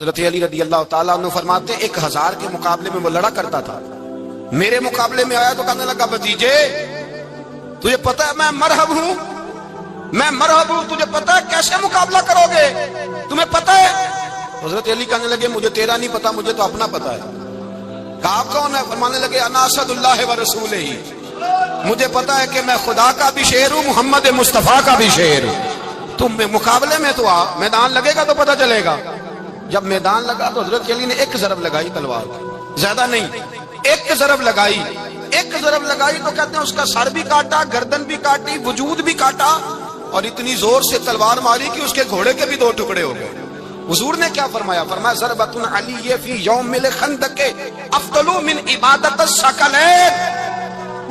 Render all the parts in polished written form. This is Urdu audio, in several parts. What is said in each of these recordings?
حضرت علی رضی اللہ تعالیٰ عنہ فرماتے ہیں 1000 کے مقابلے میں وہ لڑا کرتا تھا، میرے مقابلے میں آیا تو کہنے لگا بھتیجے تجھے پتہ ہے میں مرحب ہوں، تجھے پتہ ہے کیسے مقابلہ کرو گے، تمہیں پتہ ہے؟ حضرت علی کہنے لگے مجھے تیرا نہیں پتا، مجھے تو اپنا پتا ہے۔ کہا آپ کون ہے؟ فرمانے لگے انا اسد اللہ و رسولہ، مجھے پتا ہے کہ میں خدا کا بھی شعر ہوں، محمد مصطفیٰ کا بھی شعر ہوں۔ تم مقابلے میں تو آ، میدان لگے گا تو پتہ چلے گا۔ جب میدان لگا تو حضرت علی نے ایک ضرب لگائی تلوار کی، زیادہ نہیں، ایک ضرب لگائی تو کہتے ہیں اس کا سر بھی کاٹا، گردن بھی کاٹی، وجود بھی کاٹا، اور اتنی زور سے تلوار ماری کہ اس کے گھوڑے کے بھی 2 ٹکڑے ہو گئے۔ حضور نے کیا فرمایا؟ فرمایا ضربۃ علی فی یوم الخندق افضل من عبادت الثقلین۔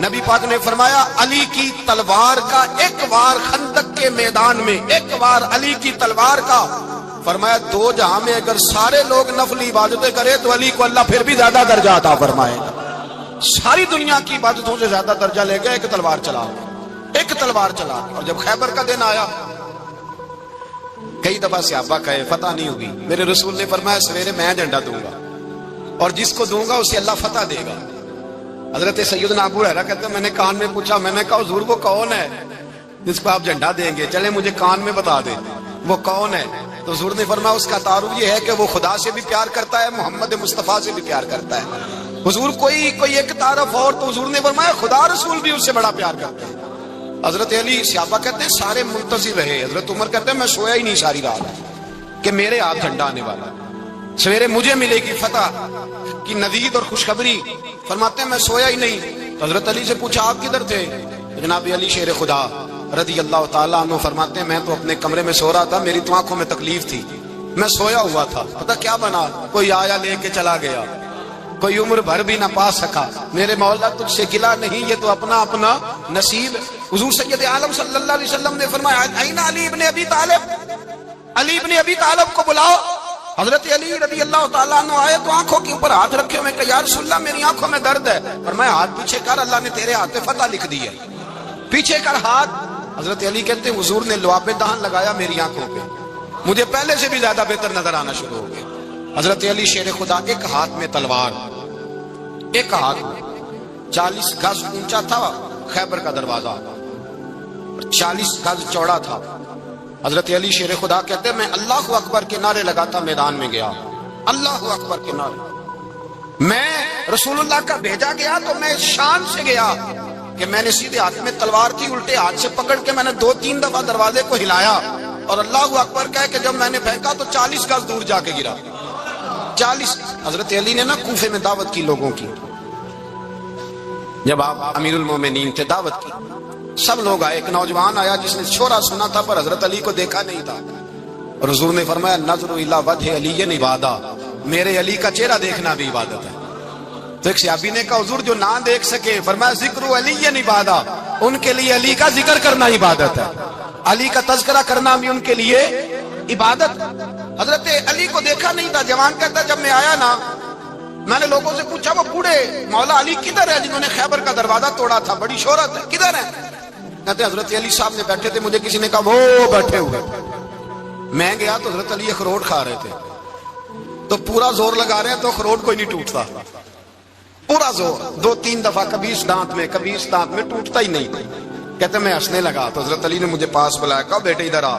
نبی پاک نے فرمایا علی کی تلوار کا ایک وار خندق کے میدان میں، ایک وار علی کی تلوار کا، فرمایا 2 جہاں میں اگر سارے لوگ نفلی عبادتیں کرے تو علی کو اللہ پھر بھی زیادہ درجہ عطا فرمائے گا۔ ساری دنیا کی عبادتوں سے زیادہ درجہ لے گئے، ایک تلوار چلا۔ اور جب خیبر کا دن آیا، کئی دفعہ صحابہ کہے فتح نہیں ہوگی، میرے رسول نے فرمایا سویرے میں جھنڈا دوں گا اور جس کو دوں گا اسے اللہ فتح دے گا۔ حضرت سیدنا ابو ہریرہ کہتے ہیں میں نے کان میں پوچھا، میں نے کہا حضور وہ کون ہے جس کو آپ جھنڈا دیں گے؟ چلے مجھے کان میں بتا دیں وہ کون ہے۔ تو حضور نے فرمایا اس کا تعارف یہ ہے کہ وہ خدا سے بھی پیار کرتا ہے، محمد مصطفیٰ سے بھی پیار کرتا ہے۔ حضور کوئی ایک تعارف اور، تو حضور نے فرمایا خدا رسول بھی اس سے بڑا پیار کرتا ہے۔ حضرت علی صحابہ کہتے ہیں سارے منتظر رہے، حضرت عمر کہتے ہیں میں سویا ہی نہیں ساری رات کہ میرے ہاتھ جھنڈا آنے والا، سویرے مجھے ملے گی فتح کی نوید اور خوشخبری۔ فرماتے ہیں میں سویا ہی نہیں۔ تو حضرت علی سے پوچھا آپ کدھر تھے؟ جناب علی شیر خدا رضی اللہ تعالیٰ عنہ فرماتے ہیں میں تو اپنے کمرے میں سو رہا تھا، میری تو آنکھوں میں تکلیف تھی، میں سویا ہوا تھا، پتہ کیا بنا؟ کوئی آیا لے کے چلا گیا، کوئی عمر بھر بھی نہ پا سکا۔ میرے مولا تجھ سے گلا نہیں، یہ تو اپنا اپنا نصیب۔ حضور سید عالم صلی اللہ علیہ وسلم نے فرمایا این علی ابن ابی طالب، علی ابن ابی طالب کو بلاؤ۔ حضرت علی رضی اللہ تعالیٰ عنہ آئے تو آنکھوں کے اوپر ہاتھ رکھے ہوئے کہ یا رسول اللہ میری آنکھوں میں درد ہے۔ فرمایا ہاتھ پیچھے کر، اللہ نے تیرے ہاتھ پہ فتح لکھ دی ہے، پیچھے کر ہاتھ۔ حضرت علی کہتے ہیں حضور نے لعاب دہن لگایا میری آنکھوں پہ، مجھے پہلے سے بھی زیادہ بہتر نظر آنا شروع ہو گیا۔ حضرت علی شیر خدا ایک ہاتھ میں تلوار، ایک ہاتھ میں 40 گز اونچا تھا خیبر کا دروازہ، 40 گز چوڑا تھا۔ حضرت علی شیر خدا کہتے ہیں میں اللہ اکبر کے نعرے لگاتا میدان میں گیا، اللہ اکبر کے نعرے۔ میں رسول اللہ کا بھیجا گیا تو میں شان سے گیا کہ میں نے سیدھے ہاتھ میں تلوار تھی، الٹے ہاتھ سے پکڑ کے میں نے 2-3 دفعہ دروازے کو ہلایا اور اللہ اکبر کہہ کہ جب میں نے پھینکا تو 40 گز دور جا کے گرا، 40۔ حضرت علی نے نا کوفے میں دعوت کی لوگوں کی، جب آپ امیر المومنین تھے دعوت کی، سب لوگ آئے، ایک نوجوان آیا جس نے شورا سنا تھا پر حضرت علی کو دیکھا نہیں تھا، اور حضور نے فرمایا نظر الی وجہ علی عبادہ، میرے علی کا چہرہ دیکھنا بھی عبادت ہے۔ تو ایک صحابی نے کہا حضور جو نہ دیکھ سکے، فرمایا ذکر علی عبادہ، ان کے لیے علی کا ذکر کرنا عبادت ہے، علی کا تذکرہ کرنا بھی ان کے لیے عبادت۔ حضرت علی کو دیکھا نہیں تھا، جوان کہتا جب میں آیا نا میں نے لوگوں سے پوچھا وہ بوڑھے مولا علی کدھر ہے جنہوں نے خیبر کا دروازہ توڑا تھا، بڑی شہرت ہے، کدھر ہے؟ کہتے حضرت علی صاحب نے بیٹھے تھے، مجھے کسی نے کہا وہ بیٹھے ہوئے۔ میں گیا تو حضرت علی اخروٹ کھا رہے تھے، تو پورا زور لگا رہے ہیں تو اخروٹ کوئی نہیں ٹوٹتا، پورا زور 2-3 دفعہ، کبھی اس دانت میں کبھی اس دانت میں، ٹوٹتا ہی نہیں۔ کہتے میں ہنسنے لگا تو حضرت علی نے مجھے پاس بلایا، کہا بیٹے ادھر آ۔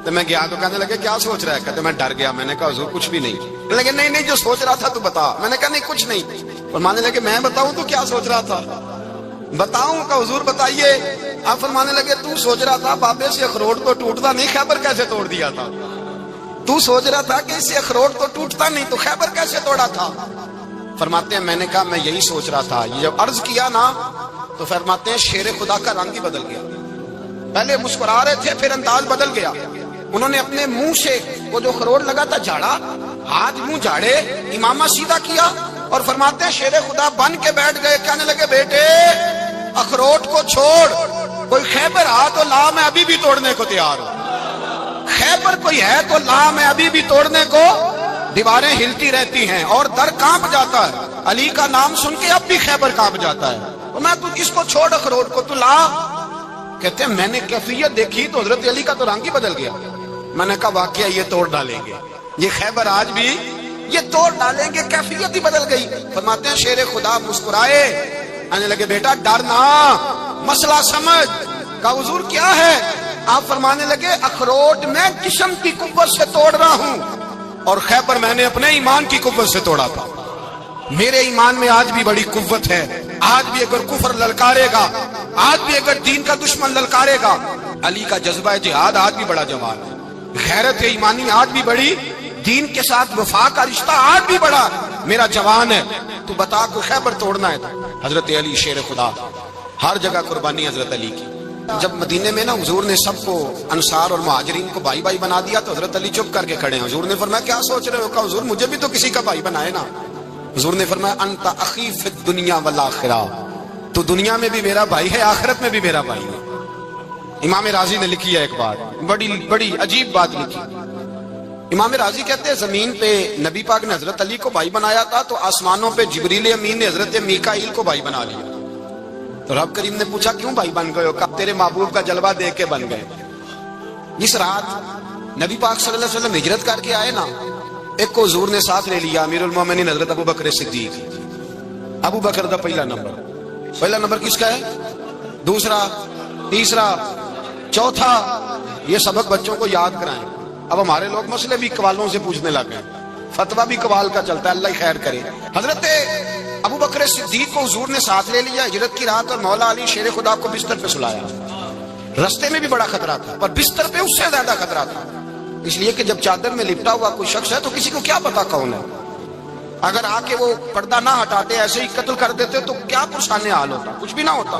تو میں گیا تو کہنے لگے کیا سوچ رہا ہے؟ کہتے میں ڈر گیا، میں نے کہا حضور کچھ بھی نہیں۔ کہنے لگے نہیں جو سوچ رہا تھا تو بتا۔ میں نے کہا نہیں کچھ نہیں۔ فرمانے لگے میں بتاؤں تو کیا سوچ رہا تھا؟ بتاؤں؟ کہ حضور بتائیے۔ آپ فرمانے لگے تو سوچ رہا تھا بابے سے اخروٹ تو ٹوٹتا نہیں، خیبر کیسے توڑ دیا تھا؟ تو سوچ رہا تھا کہ اس سے اخروٹ تو ٹوٹتا نہیں تو خیبر کیسے توڑا تھا؟ فرماتے ہیں میں نے کہا میں یہی سوچ رہا تھا۔ یہ جب عرض کیا نا تو فرماتے ہیں شیر خدا کا رنگ ہی بدل گیا، پہلے مسکرا رہے تھے پھر انداز بدل گیا۔ انہوں نے اپنے منہ سے وہ جو خروٹ لگا تھا جھاڑا، ہاتھ منہ جھاڑے، امامہ سیدھا کیا اور فرماتے ہیں شیر خدا بن کے بیٹھ گئے، کہنے لگے بیٹے اخروٹ کو چھوڑ، کوئی خیبر آ تو لا، میں ابھی بھی توڑنے کو تیار ہوں، خیبر کوئی ہے تو لا، میں ابھی بھی توڑنے کو۔ دیواریں ہلتی رہتی ہیں اور در کانپ جاتا ہے، علی کا نام سن کے اب بھی خیبر کانپ جاتا ہے، تو میں تو اس کو چھوڑ اخروٹ کو تو لا۔ کہتے ہیں میں نے کیفیت دیکھی تو حضرت علی کا تو رنگ ہی بدل گیا۔ میں نے کہا واقعہ یہ توڑ ڈالیں گے۔ یہ خیبر آج بھی یہ توڑ ڈالیں گے، کیفیت ہی بدل گئی۔ فرماتے ہیں شیر خدا مسکرائے، آنے لگے بیٹا ڈرنا، مسئلہ سمجھ۔ کہا حضور کیا ہے؟ آپ فرمانے لگے اخروٹ میں جسم کی قوت سے توڑ رہا ہوں، اور خیبر میں نے اپنے ایمان کی قوت سے توڑا تھا۔ میرے ایمان میں آج بھی بڑی قوت ہے، آج بھی اگر کفر للکارے گا، آج بھی اگر دین کا دشمن للکارے گا، علی کا جذبہ جہاد آج بھی بڑا جوان ہے، غیرت ایمانی آج بھی بڑی، دین کے ساتھ وفا کا رشتہ آج بھی بڑا میرا جوان ہے۔ تو بتا کوئی خیبر توڑنا ہے؟ حضرت علی شیر خدا، ہر جگہ قربانی حضرت علی کی۔ جب مدینے میں نا حضور نے سب کو انصار اور مہاجرین کو بھائی بھائی بنا دیا تو حضرت علی چپ کر کے کھڑے ہیں۔ حضور نے فرمایا کیا سوچ رہے ہو؟ کہا حضور مجھے بھی تو کسی کا بھائی بنائے نا۔ حضور نے فرمایا انت اخی فی الدنیا والآخرہ، تو دنیا میں بھی میرا بھائی ہے، آخرت میں بھی میرا بھائی ہے۔ امام راضی نے لکھی ہے ایک بات، بڑی عجیب بات لکھی۔ امام راضی کہتے ہیں زمین پہ نبی پاک نے حضرت علی کو بھائی بنایا تھا تو آسمانوں پہ جبریل امین نے حضرت میکائیل کو بھائی بنا لیا۔ تو رب کریم نے پوچھا کیوں بھائی بن گئے ہو؟ کہا تیرے محبوب کا جلوہ دیکھ کے بن گئے۔ جس رات نبی پاک صلی اللہ علیہ وسلم ہجرت کر کے آئے نا، ایک کو حضور نے ساتھ لے لیا، امیر المومنین حضرت ابو بکر صدیق۔ ابو بکر دا پہلا نمبر کس کا ہے؟ دوسرا، تیسرا، چوتھا، یہ سبق بچوں کو یاد کرائیں۔ اب ہمارے لوگ مسئلے بھی قوالوں سے پوچھنے لگ گئے، فتویٰ بھی قوال کا چلتا ہے، اللہ خیر کرے۔ حضرت ابو بکر صدیق کو حضور نے ساتھ لے لیا ہجرت کی رات، اور مولا علی شیر خدا کو بستر پہ سلایا۔ رستے میں بھی بڑا خطرہ تھا، پر بستر پہ اس سے زیادہ خطرہ تھا، اس لیے کہ جب چادر میں لپٹا ہوا کوئی شخص ہے تو کسی کو کیا پتا کون ہے، اگر آ کے وہ پردہ نہ ہٹاتے ایسے ہی قتل کر دیتے تو کیا پرسان حال ہوتا، کچھ بھی نہ ہوتا۔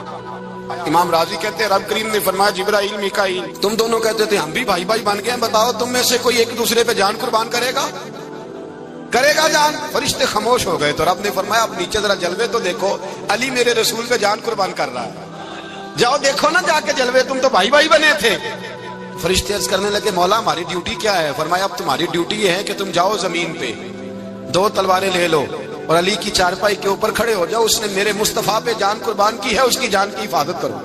امام راضی کہتے ہیں رب کریم نے فرمایا جبرائیل میکائیل تم دونوں کہتے تھے ہم بھی بھائی بھائی بن گئے، بتاؤ تم میں سے کوئی ایک دوسرے پہ جان قربان کرے گا جان؟ فرشتے خاموش ہو گئے تو رب نے فرمایا اب نیچے ذرا جلوے تو دیکھو، علی میرے رسول پہ جان قربان کر رہا ہے، جاؤ دیکھو نا جا کے جلوے، تم تو بھائی بھائی بنے تھے۔ فرشتے عرض کرنے لگے مولا ہماری ڈیوٹی کیا ہے؟ فرمایا اب تمہاری ڈیوٹی یہ ہے کہ تم جاؤ زمین پہ، 2 تلواریں لے لو اور علی کی چارپائی کے اوپر کھڑے ہو جاؤ، اس نے میرے مصطفیٰ پہ جان قربان کی ہے، اس کی جان کی حفاظت کرو۔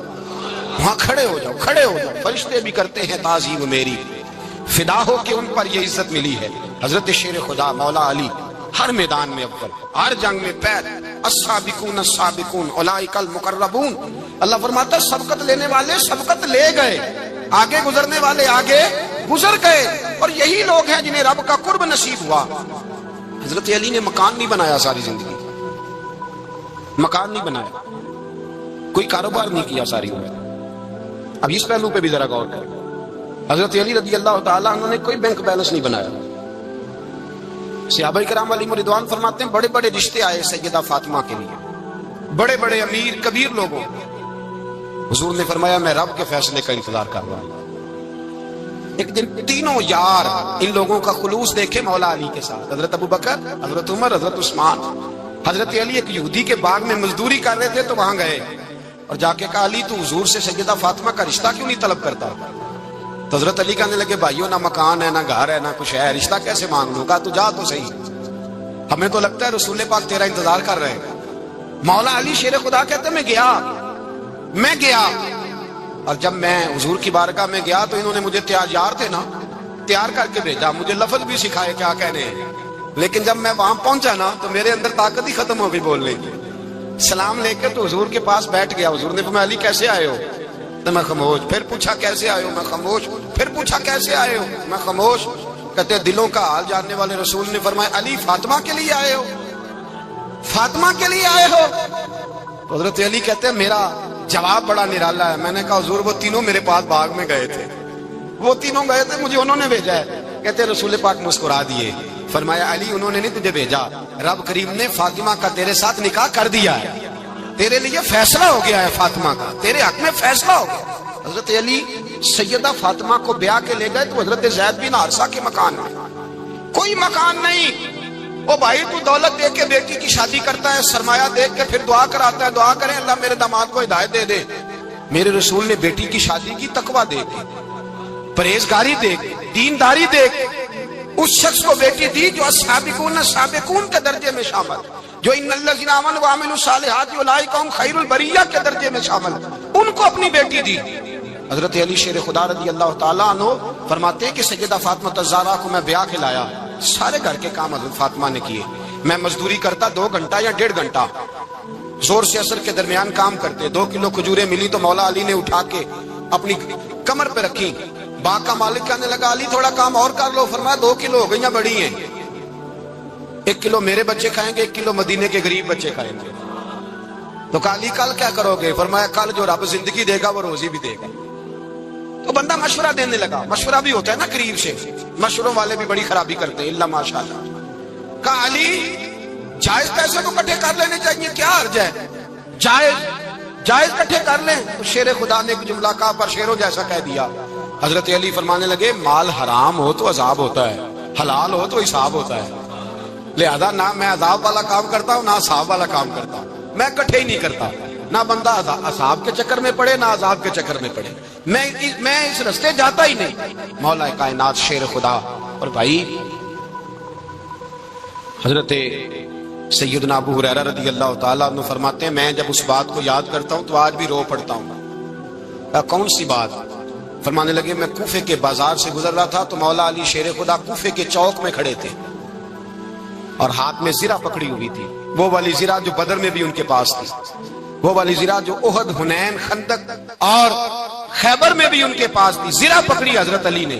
وہاں کھڑے ہو جاؤ۔ فرشتے بھی کرتے ہیں تعظیم میری، فدا ہو کہ ان پر یہ عزت ملی ہے۔ حضرت شیر خدا مولا علی ہر میدان میں اول، ہر جنگ میں پیر، السابقون السابقون اولئک المقربون۔ اللہ فرماتا ہے سبقت لینے والے سبقت لے گئے، آگے گزرنے والے آگے گزر گئے، اور یہی لوگ ہیں جنہیں رب کا قرب نصیب ہوا۔ حضرت علی نے مکان نہیں بنایا، ساری زندگی مکان نہیں بنایا، کوئی کاروبار نہیں کیا ساری عمر۔ اب اس پہلو پہ بھی ذرا غور کریں، حضرت علی رضی اللہ تعالیٰ عنہ نے کوئی بینک بیلنس نہیں بنایا۔ صحابہ کرام علیہم رضوان فرماتے ہیں بڑے بڑے رشتے آئے سیدہ فاطمہ کے لیے، بڑے بڑے امیر کبیر لوگوں، حضور نے فرمایا میں رب کے فیصلے کا انتظار کر رہا ہوں۔ ایک دن تینوں یار ان لوگوں کا خلوص دیکھے مولا علی کے ساتھ، حضرت ابو بکر، حضرت عمر، حضرت عثمان۔ حضرت علی ایک یہودی کے باغ میں مزدوری کر رہے تھے تو وہاں گئے اور جا کے کہا علی تو حضور سے سیدہ فاطمہ کا رشتہ کیوں نہیں طلب کرتا؟ تو حضرت علی کہنے لگے بھائیو نہ مکان ہے نہ گھر ہے نہ کچھ ہے، رشتہ کیسے مانگ لوں گا؟ تو جا تو صحیح، ہمیں تو لگتا ہے رسول پاک تیرا انتظار کر رہے ہیں۔ مولا علی شیر خدا کہتے میں گیا اور جب میں حضور کی بارگاہ میں گیا تو انہوں نے مجھے یار تھے نا تیار کر کے بھیجا، مجھے لفظ بھی سکھائے کیا کہنے ہیں، لیکن جب میں وہاں پہنچا نا تو میرے اندر طاقت ہی ختم ہو گئی بولنے کی۔ سلام لے کے تو حضور کے پاس بیٹھ گیا، حضور نے فرمایا علی کیسے آئے ہو؟ تو میں خاموش، پھر پوچھا کیسے آئے ہو؟ میں خاموش، پھر پوچھا کیسے آئے ہو؟ میں خاموش۔ کہتے دلوں کا حال جاننے والے رسول نے فرمایا علی فاطمہ کے لیے آئے ہو؟ فاطمہ کے لیے آئے ہو؟ حضرت علی کہتے ہیں میرا جواب بڑا نرالا ہے۔ میں نے کہا حضور وہ تینوں میرے پاس باغ میں گئے تھے، وہ تینوں گئے تھے، مجھے انہوں نے بھیجا ہے۔ کہتے رسول پاک مسکرا دیے، فرمایا علی انہوں نے نہیں تجھے بھیجا، رب کریم نے فاطمہ کا تیرے ساتھ نکاح کر دیا ہے، تیرے لیے فیصلہ ہو گیا ہے، فاطمہ کا تیرے حق میں فیصلہ ہو گیا۔ حضرت علی سیدہ فاطمہ کو بیاہ کے لے گئے تو حضرت زید بن حارثہ کے مکان میں کوئی مکان نہیں۔ او بھائی تو دولت دے کے بیٹی کی شادی کرتا ہے، سرمایہ دے کے پھر دعا کراتا ہے، دعا کریں اللہ میرے داماد کو ہدایت دے دے۔ میرے رسول نے بیٹی کی شادی کی تقویٰ دے کے، پرہیزگاری دے کے، دینداری دے کے، اس شخص کو بیٹی دی جو السابقون السابقون کے درجے میں شامل، جو ان الذین آمنوا وعملوا الصالحات اولئک هم خیر البریہ کے درجے میں شامل، ان کو اپنی بیٹی دی۔ حضرت علی شیر خدا رضی اللہ تعالیٰ عنہ فرماتے ہیں کہ سیدہ فاطمہ الزہرا کو میں بیاہ کے لایا، سارے گھر کے کام حضرت فاطمہ نے کیے. میں مزدوری کرتا 2 گھنٹہ یا 1.5 گھنٹہ, زور سے اثر کے درمیان کام کرتے. 2 کلو کھجوریں ملی تو مولا علی نے اٹھا کے اپنی کمر پہ رکھی. باغ کا مالک کہنے لگا علی تھوڑا کام اور کر لو. فرمایا 2 کلو ہو گئی بڑی ہیں, 1 کلو میرے بچے کھائیں گے, 1 کلو مدینے کے غریب بچے کھائیں گے. تو کہا علی کل کیا کرو گے؟ فرمایا کل جو رب زندگی دے گا وہ روزی بھی دے گا. تو بندہ مشورہ دینے لگا. مشورہ بھی ہوتا ہے نا قریب سے, مشوروں والے بھی بڑی خرابی کرتے ہیں, اللہ ماشاءاللہ. کہا علی جائز پیسے کو اکٹھے کر لینے چاہیے, کیا حرج ہے, جائز اکٹھے کر لیں. تو شیر خدا نے ایک جملہ کہا پر شیروں جیسا کہہ دیا. حضرت علی فرمانے لگے مال حرام ہو تو عذاب ہوتا ہے, حلال ہو تو حساب ہوتا ہے. لہذا نہ میں عذاب والا کام کرتا ہوں نہ حساب والا کام کرتا ہوں, میں اکٹھے ہی نہیں کرتا. نہ بندہ عذاب کے چکر میں پڑے نہ عذاب کے چکر میں پڑے. میں اس رستے جاتا ہی نہیں. مولا کائنات شیر خدا. اور بھائی حضرت سیدنا ابو ہریرہ رضی اللہ تعالیٰ عنہ فرماتے ہیں میں جب اس بات کو یاد کرتا ہوں تو آج بھی رو پڑتا ہوں. کون سی بات؟ فرمانے لگے میں کوفے کے بازار سے گزر رہا تھا تو مولا علی شیر خدا کوفے کے چوک میں کھڑے تھے اور ہاتھ میں زرہ پکڑی ہوئی تھی. وہ والی زرہ جو بدر میں بھی ان کے پاس تھی, وہ والی زرہ جو احد, حنین, خندق اور خیبر میں بھی ان کے پاس تھی. زرہ پکڑی حضرت علی نے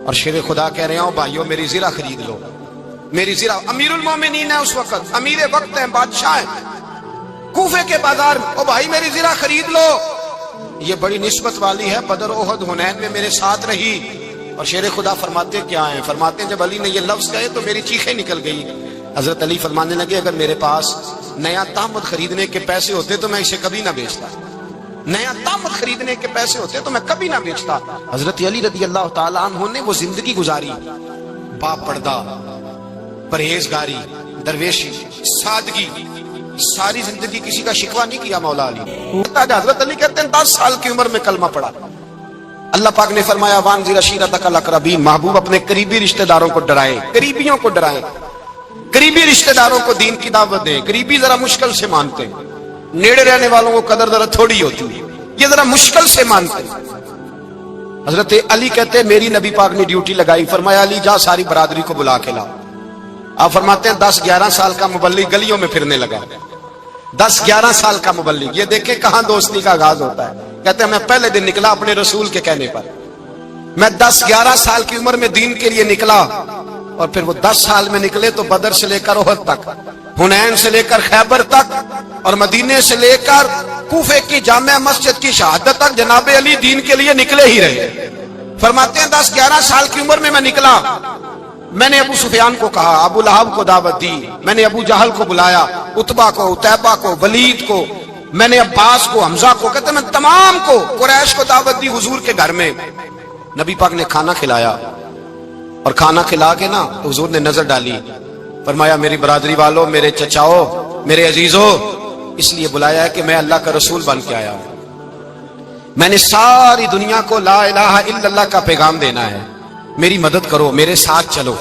اور شیر خدا کہہ رہے ہوں بھائیو میری زرہ خرید لو. میری زرہ, امیر المومنین ہے اس وقت, امیر وقت ہیں, بادشاہ ہیں, کوفے کے بازار میں. او بھائی میری زرہ خرید لو. یہ بڑی نسبت والی ہے, بدر, احد, حنین میں میرے ساتھ رہی. اور شیر خدا فرماتے کیا ہیں؟ فرماتے ہیں جب علی نے یہ لفظ کہے تو میری چیخیں نکل گئی. حضرت علی فرمانے لگے اگر میرے پاس نیا تامت خریدنے کے پیسے ہوتے تو میں اسے کبھی نہ بیچتا. نیا تامت خریدنے کے پیسے ہوتے تو میں کبھی نہ بیچتا. حضرت علی رضی اللہ تعالیٰ عنہ نے وہ زندگی گزاری, با پردہ, پرہیزگاری, درویشی, سادگی, ساری زندگی کسی کا شکوہ نہیں کیا مولا علی نے. حضرت علی کہتے ہیں 10 سال کی عمر میں کلمہ پڑھا. اللہ پاک نے فرمایا وانذر عشیرتک الاقربین, محبوب اپنے قریبی رشتہ داروں کو ڈرائیں, قریبیوں کو ڈرائیں, قریبی رشتہ داروں کو دین کی دعوت دیں. قریبی ذرا مشکل سے مانتے ہیں, نیڑے رہنے والوں کو قدر ذرا تھوڑی ہوتی ہے, یہ ذرا مشکل سے مانتے ہیں. حضرت علی کہتے ہیں میری نبی پاک نے ڈیوٹی لگائی. فرمایا علی جا ساری برادری کو بلا کے لا. آپ فرماتے ہیں 10-11 سال کا مبلغ گلیوں میں پھرنے لگا. 10-11 سال کا مبلغ, یہ دیکھیں کہاں دوستی کا آغاز ہوتا ہے. کہتے ہیں میں پہلے دن نکلا اپنے رسول کے کہنے پر. میں 10-11 سال کی عمر میں دین کے لیے نکلا اور پھر وہ 10 سال میں نکلے تو بدر سے لے کر احد تک, حنین سے لے کر خیبر تک اور مدینے سے لے کر کوفے کی جامع مسجد کی شہادت تک جناب علی دین کے لیے نکلے ہی رہے. فرماتے ہیں 10-11 سال کی عمر میں نکلا. میں نے ابو سفیان کو کہا, ابو لہب کو دعوت دی, میں نے ابو جہل کو بلایا, عتبہ کو, عتیبہ کو, ولید کو, میں نے عباس کو, حمزہ کو, کہتے میں تمام کو, قریش کو دعوت دی حضور کے گھر میں. نبی پاک نے کھانا کھلایا اور کھانا کھلا کے نا تو حضور نے نظر ڈالی. فرمایا میری برادری والوں, میرے چچاؤ, میرے عزیزوں, اس لیے بلایا ہے کہ میں اللہ کا رسول بن کے آیا ہوں. میں نے ساری دنیا کو لا الہ الا اللہ کا پیغام دینا ہے. میری مدد کرو, میرے ساتھ چلو,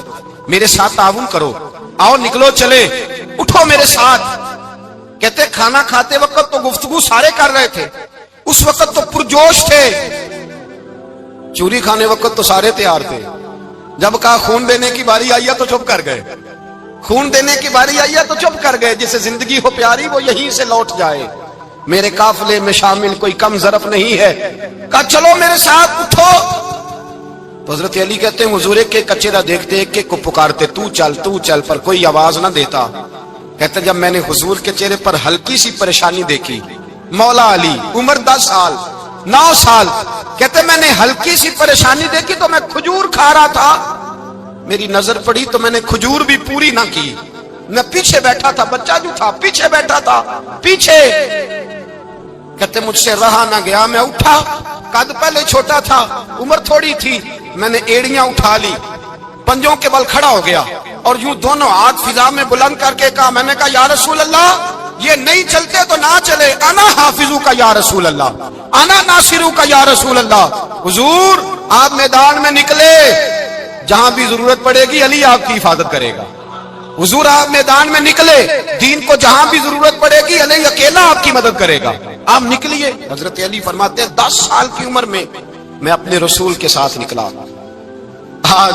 میرے ساتھ تعاون کرو, آؤ نکلو چلے, اٹھو میرے ساتھ. کہتے کھانا کھاتے وقت تو گفتگو سارے کر رہے تھے, اس وقت تو پرجوش تھے. چوری کھانے وقت تو سارے تیار تھے. جب کہا خون دینے کی باری آئی ہے تو چپ کر گئے, خون دینے کی باری آئی ہے تو چپ کر گئے. جسے زندگی ہو پیاری وہ یہیں سے لوٹ جائے, میرے قافلے میں شامل کوئی کم ظرف نہیں ہے. کہا چلو میرے ساتھ, اٹھو. تو حضرت علی کہتے ہیں حضور کے کچیرا دیکھتے ایک ایک کو پکارتے تو چل, پر کوئی آواز نہ دیتا. کہتے جب میں نے حضور کے چہرے پر ہلکی سی پریشانی دیکھی, مولا علی عمر 10 سال 9 سال, کہتے میں نے ہلکی سی پریشانی دیکھی تو میں کھجور کھا رہا تھا, میری نظر پڑی تو میں نے کھجور بھی پوری نہ کی. میں پیچھے بیٹھا تھا, بچہ جو تھا پیچھے بیٹھا تھا, پیچھے. کہتے مجھ سے رہا نہ گیا, میں اٹھا. قد پہلے چھوٹا تھا, عمر تھوڑی تھی, میں نے ایڑیاں اٹھا لی, پنجوں کے بل کھڑا ہو گیا اور یوں دونوں ہاتھ فضا میں بلند کر کے کہا, میں نے کہا یا رسول اللہ یہ نہیں چلتے تو نہ چلے, انا حافظو کا یا رسول اللہ, انا ناصرو کا یا رسول اللہ. حضور آپ میدان میں نکلے, جہاں بھی ضرورت پڑے گی علی آپ کی حفاظت کرے گا. حضور آپ میدان میں نکلے, دین کو جہاں بھی ضرورت پڑے گی علی اکیلا آپ کی مدد کرے گا. آپ نکلیے. حضرت علی فرماتے ہیں 10 سال کی عمر میں اپنے رسول کے ساتھ نکلا. آج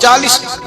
40।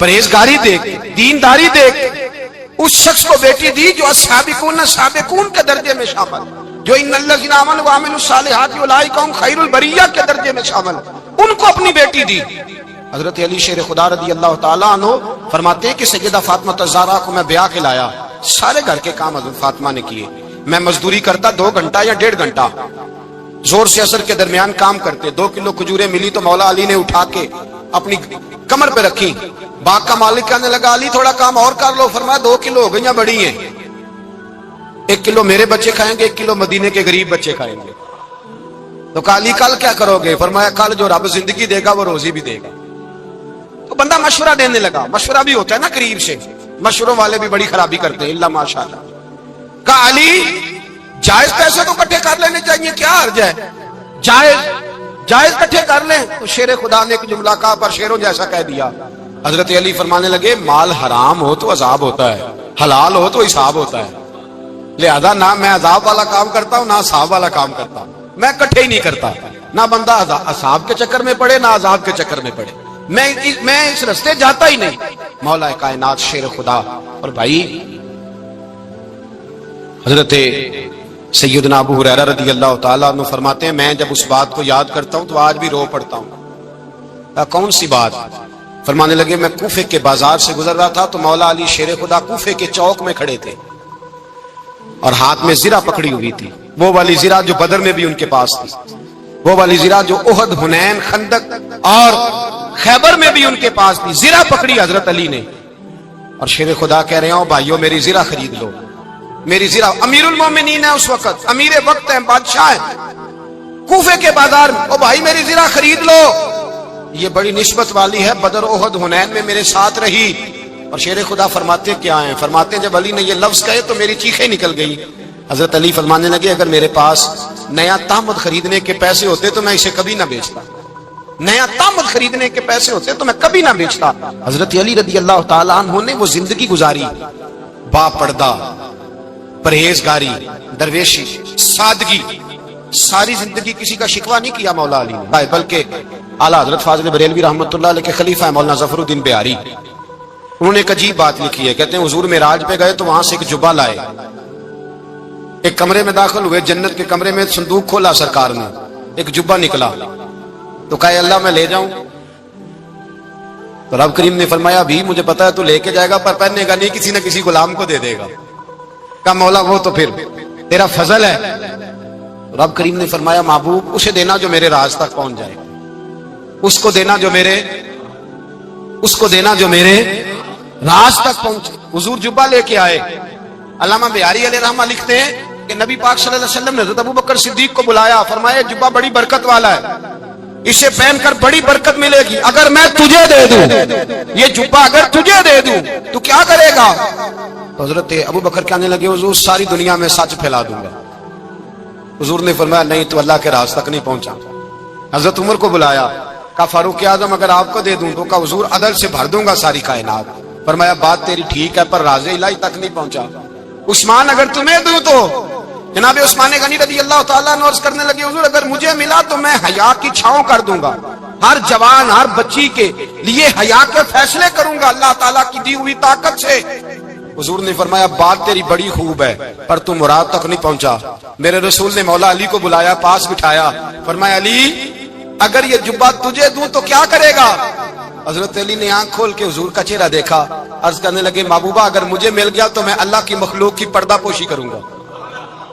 پرہیزگاری دیکھ، دینداری دیکھ، اس شخص کو بیٹی دی جو السابقون سابقون کے درجے میں شامل، جو ان الذین آمنوا وعملوا الصالحات اولئک هم خیر البریہ کے درجے میں شامل، ان کو اپنی بیٹی دی۔ حضرت علی شیر خدا رضی اللہ تعالیٰ عنہ فرماتے ہیں کہ سیدہ فاطمہ الزہرا کو میں بیاہ کے لایا، سارے گھر کے کام حضرت فاطمہ نے کیے، میں مزدوری کرتا 2 گھنٹہ یا 1.5 گھنٹہ، زور سے عصر کے درمیان کام کرتے، 2 کلو کھجوریں ملی تو مولا علی نے اٹھا کے اپنی کمر پہ رکھی، باغ کا مالک کہنے لگا علی تھوڑا کام اور کر لو، فرمایا 2 کلو ہو گئیں بڑی ہیں، 1 کلو میرے بچے کھائیں گے، 1 کلو مدینے کے غریب بچے کھائیں گے۔ تو کہا علی کل کیا کرو گے؟ فرمایا کل جو رب زندگی دے گا وہ روزی بھی دے گا۔ تو بندہ مشورہ دینے لگا، مشورہ بھی ہوتا ہے نا قریب سے، مشوروں والے بھی بڑی خرابی کرتے ہیں اللہ ماشاءاللہ۔ کہا علی جائز پیسے تو کٹھے کر لینے چاہیے، کیا حرج ہے، جائز کٹھے کر لیں۔ تو شیر خدا نے ایک جملہ کہا پر شیروں جیسا کہہ دیا۔ حضرت علی فرمانے لگے مال حرام ہو تو عذاب ہوتا ہے، حلال ہو تو حساب ہوتا ہے، لہذا نہ میں عذاب والا کام کرتا ہوں نہ حساب والا کام کرتا ہوں، میں کٹھے ہی نہیں کرتا، نہ بندہ حساب کے چکر میں پڑے نہ عذاب کے چکر میں پڑے، میں اس رستے جاتا ہی نہیں۔ مولا کائنات شیر خدا۔ اور بھائی حضرت سیدنا ابو ہریرہ رضی اللہ تعالیٰ عنہ فرماتے ہیں میں جب اس بات کو یاد کرتا ہوں تو آج بھی رو پڑتا ہوں۔ کون سی بات؟ فرمانے لگے میں کوفے کے بازار سے گزر رہا تھا تو مولا علی شیر خدا کوفے کے چوک میں کھڑے تھے اور ہاتھ میں زرہ پکڑی ہوئی تھی، وہ والی زرہ جو بدر میں بھی ان کے پاس تھی، وہ والی زرہ جو احد، حنین، خندق اور خیبر میں بھی ان کے پاس تھی، زرہ پکڑی حضرت علی نے اور شیر خدا کہہ رہے ہوں بھائیو میری زرہ خرید لو، میری زرہ۔ امیر المومنین ہے اس وقت، امیر وقت ہیں، بادشاہ ہیں، کوفے کے بازار میں، او بھائی میری زرہ خرید لو، یہ بڑی نسبت والی ہے، بدر، احد، حنین میں میرے ساتھ رہی۔ اور شیر خدا فرماتے کیا ہیں؟ فرماتے ہیں جب علی نے یہ لفظ کہے تو میری چیخیں نکل گئی۔ حضرت علی فرمانے لگے اگر میرے پاس نیا تامد خریدنے کے پیسے ہوتے تو میں اسے کبھی نہ بیچتا، نیا تامد خریدنے کے پیسے ہوتے تو میں کبھی نہ بیچتا۔ حضرت علی رضی اللہ تعالیٰ عنہ نے وہ زندگی گزاری، با پردہ، پرہیزگاری، درویشی، سادگی، ساری زندگی کسی کا شکوہ نہیں کیا مولا علی نے، بلکہ اعلیٰ حضرت فاضل بریلوی رحمۃ اللہ علیہ کے خلیفہ مولانا ظفر الدین بہاری، انہوں نے ایک عجیب بات لکھی ہے، کہتے ہیں حضور معراج پہ گئے تو وہاں سے ایک جبہ لائے، ایک کمرے میں داخل ہوئے، جنت کے کمرے میں صندوق کھولا سرکار نے، ایک جبہ نکلا تو کہا اللہ میں لے جاؤں؟ تو رب کریم نے فرمایا بھی مجھے پتا ہے تو لے کے جائے گا پر پہننے گا نہیں، کسی نہ کسی غلام کو دے دے گا۔ کہا مولا وہ تو پھر تیرا فضل ہے۔ رب کریم نے فرمایا محبوب اسے دینا جو میرے راز تک پہنچ جائے، اس کو دینا جو میرے راز تک پہنچے۔ حضور جبہ لے کے آئے۔ علامہ بہاری علیہ رحمہ لکھتے ہیں کہ نبی پاک صلی اللہ علیہ وسلم نے حضرت ابوبکر صدیق کو بلایا، فرمایا جبہ بڑی برکت والا ہے، اسے پہن کر بڑی برکت ملے گی، اگر میں تجھے دے دوں یہ جبہ، اگر تجھے دے دوں تو کیا کرے گا؟ تو حضرت ابوبکر کہنے لگے حضور ساری دنیا میں سچ پھیلا دوں گا۔ حضور نے فرمایا نہیں تو اللہ کے راز تک نہیں پہنچا۔ حضرت عمر کو بلایا، کہا فاروق اعظم اگر آپ کو دے دوں تو کہا حضور عدل سے بھر دوں گا ساری کائنات۔ فرمایا بات تیری ٹھیک ہے پر راز الہی تک نہیں پہنچا۔ عثمان اگر تمہیں دوں تو جناب عثمان غنی رضی اللہ تعالیٰ عنہ عرض کرنے لگے حضور اگر مجھے ملا تو میں حیا کی چھاؤں کر دوں گا، ہر جوان ہر بچی کے لیے حیا کے فیصلے کروں گا اللہ تعالیٰ کی دی ہوئی طاقت سے۔ حضور نے فرمایا بات تیری بڑی خوب ہے پر تم مراد تک نہیں پہنچا۔ میرے رسول نے مولا علی کو بلایا، پاس بٹھایا، فرمایا علی اگر یہ جبہ تجھے دوں تو کیا کرے گا؟ حضرت علی نے آنکھ کھول کے حضور کا چہرہ دیکھا، عرض کرنے لگے محبوبہ اگر مجھے مل گیا تو میں اللہ کی مخلوق کی پردہ پوشی کروں گا،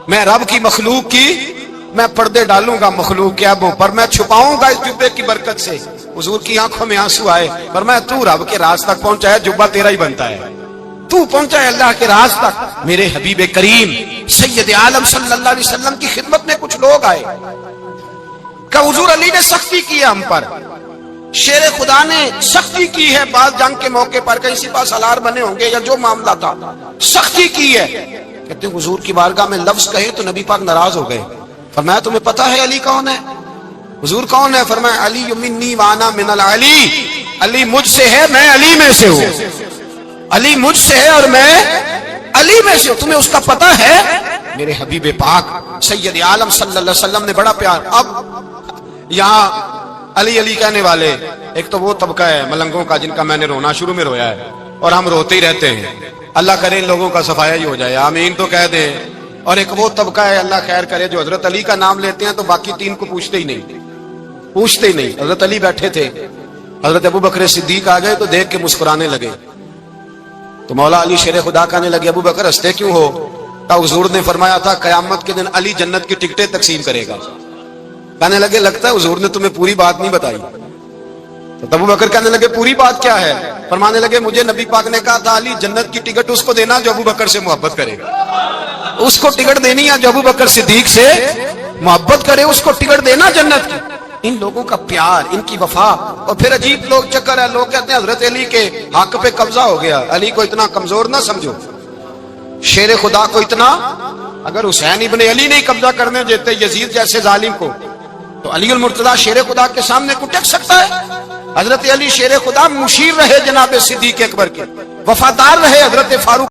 میں رب کی مخلوق کی میں پردے ڈالوں گا مخلوق کے عیبوں پر، میں چھپاؤں گا اس جبے کی برکت سے۔ حضور کی آنکھوں میں آنسو آئے، فرمایا تو رب کے راز تک پہنچا ہے، جبہ تیرا ہی بنتا ہے، تو پہنچا ہے اللہ کے راز تک۔ میرے حبیب کریم سید عالم صلی اللہ علیہ وسلم کی خدمت میں کچھ لوگ آئے کہ حضور علی نے سختی کی ہے ہم پر، شیر خدا نے سختی کی ہے، بعض جنگ کے موقع پر کہیں سپاہ سالار بنے ہوں گے یا جو معاملہ تھا سختی کی ہے۔ کہتے ہیں حضور کی بارگاہ میں لفظ کہے تو نبی پاک ناراض ہو گئے۔ فرمایا تمہیں پتا ہے علی کون ہے؟ حضور کون ہے؟ فرمایا علی منی وانا من العلی، علی مجھ سے ہے میں علی میں سے ہوں، علی مجھ سے ہے اور میں علی میں سے ہوں، تمہیں اس کا پتہ ہے؟ میرے حبیب پاک سید عالم صلی اللہ علیہ وسلم نے بڑا پیار۔ اب یہاں علی علی کہنے والے ایک تو وہ طبقہ ہے ملنگوں کا جن کا میں نے رونا شروع میں رویا ہے اور ہم روتے ہی رہتے ہیں، اللہ کرے ان لوگوں کا صفایا ہی ہو جائے، آمین تو کہہ دیں۔ اور ایک وہ طبقہ ہے اللہ خیر کرے جو حضرت علی کا نام لیتے ہیں تو باقی تین کو پوچھتے ہی نہیں۔ حضرت علی بیٹھے تھے، حضرت ابو بکر صدیق آ گئے تو دیکھ کے مسکرانے لگے، تو مولا علی شیر خدا کہنے لگے ابو بکر ہنستے کیوں ہو؟ تو حضور نے فرمایا تھا قیامت کے دن علی جنت کی ٹکٹیں تقسیم کرے گا۔ کہنے لگے لگتا ہے حضور نے تمہیں پوری بات نہیں بتائی۔ تو ابو بکر کہنے لگے پوری بات کیا ہے؟ فرمانے لگے مجھے نبی پاک نے کہا تھا علی جنت کی ٹکٹ اس کو دینا جو ابو بکر سے محبت کرے گا، اس کو ٹکٹ دینی ہے جو ابو بکر صدیق سے محبت کرے، اس کو ٹکٹ دینا جنت کی۔ ان لوگوں کا پیار، ان کی وفا۔ اور پھر عجیب لوگ چکر ہے، لوگ کہتے ہیں حضرت علی کے حق پہ قبضہ ہو گیا، علی کو اتنا کمزور نہ سمجھو، شیر خدا کو اتنا، اگر حسین ابن علی نہیں قبضہ کرنے دیتے یزید جیسے ظالم کو تو علی المرتضیٰ شیر خدا کے سامنے کو ٹک سکتا ہے؟ حضرت علی شیر خدا مشیر رہے جناب صدیق اکبر کے، وفادار رہے حضرت فاروق